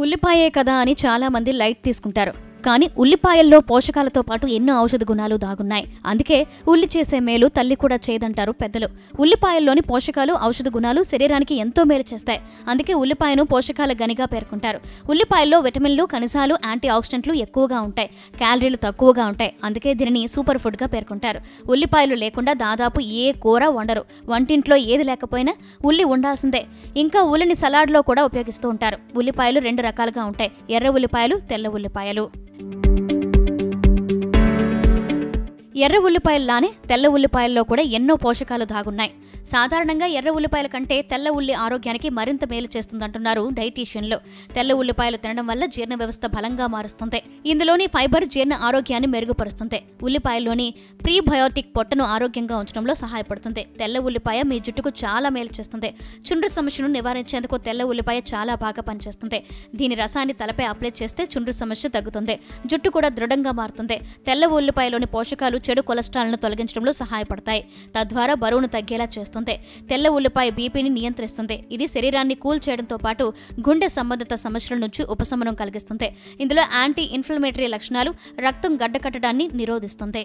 ఉల్లిపాయే కదా అని చాలా మంది లైట్ తీసుకుంటారు. కానీ ఉల్లిపాయల్లో పోషకాలతో పాటు ఎన్నో ఔషధ గుణాలు దాగున్నాయి. అందుకే ఉల్లి చేసే మేలు తల్లి కూడా చేయదంటారు పెద్దలు. ఉల్లిపాయల్లోని పోషకాలు, ఔషధ గుణాలు శరీరానికి ఎంతో మేలు చేస్తాయి. అందుకే ఉల్లిపాయను పోషకాల గనిగా పేర్కొంటారు. ఉల్లిపాయల్లో విటమిన్లు, ఖనిజాలు, యాంటీ ఆక్సిడెంట్లు ఎక్కువగా ఉంటాయి. క్యాలరీలు తక్కువగా ఉంటాయి. అందుకే దీనిని సూపర్ ఫుడ్గా పేర్కొంటారు. ఉల్లిపాయలు లేకుండా దాదాపు ఏ కూర వండరు. వంటింట్లో ఏది లేకపోయినా ఉల్లి ఉండాల్సిందే. ఇంకా ఉల్లిని సలాడ్లో కూడా ఉపయోగిస్తూ ఉంటారు. ఉల్లిపాయలు 2 రకాలుగా ఉంటాయి: ఎర్ర ఉల్లిపాయలు, తెల్ల ఉల్లిపాయలు. ఎర్ర ఉల్లిపాయల్లానే తెల్ల ఉల్లిపాయల్లో కూడా ఎన్నో పోషకాలు దాగున్నాయి. సాధారణంగా ఎర్ర ఉల్లిపాయల కంటే తెల్ల ఉల్లి ఆరోగ్యానికి మరింత మేలు చేస్తుందంటున్నారు డైటీషియన్లు. తెల్ల ఉల్లిపాయలు తినడం వల్ల జీర్ణ వ్యవస్థ బలంగా మారుస్తుంది. ఇందులోని ఫైబర్ జీర్ణ ఆరోగ్యాన్ని మెరుగుపరుస్తుంది. ఉల్లిపాయల్లోని ప్రీబయోటిక్ పొట్టను ఆరోగ్యంగా ఉంచడంలో సహాయపడుతుంది. తెల్ల ఉల్లిపాయ మీ జుట్టుకు చాలా మేలు చేస్తుంది. చుండ్రు సమస్యను నివారించేందుకు తెల్ల ఉల్లిపాయ చాలా బాగా పనిచేస్తుంది. దీని రసాన్ని తలపై అప్లై చేస్తే చుండ్రు సమస్య తగ్గుతుంది. జుట్టు కూడా దృఢంగా మారుతుంది. తెల్ల ఉల్లిపాయలోని పోషకాలు చెడు కొలెస్ట్రాల్ను తొలగించడంలో సహాయపడతాయి. తద్వారా బరువును తగ్గేలా చేస్తుంది. తెల్ల ఉల్లిపాయ బీపీని నియంత్రిస్తుంది. ఇది శరీరాన్ని కూల్ చేయడంతో పాటు గుండె సంబంధిత సమస్యల నుంచి ఉపశమనం కలిగిస్తుంది. ఇందులో యాంటీ ఇన్ఫ్లమేటరీ లక్షణాలు, రక్తం గడ్డకట్టడాన్ని నిరోధిస్తుంది.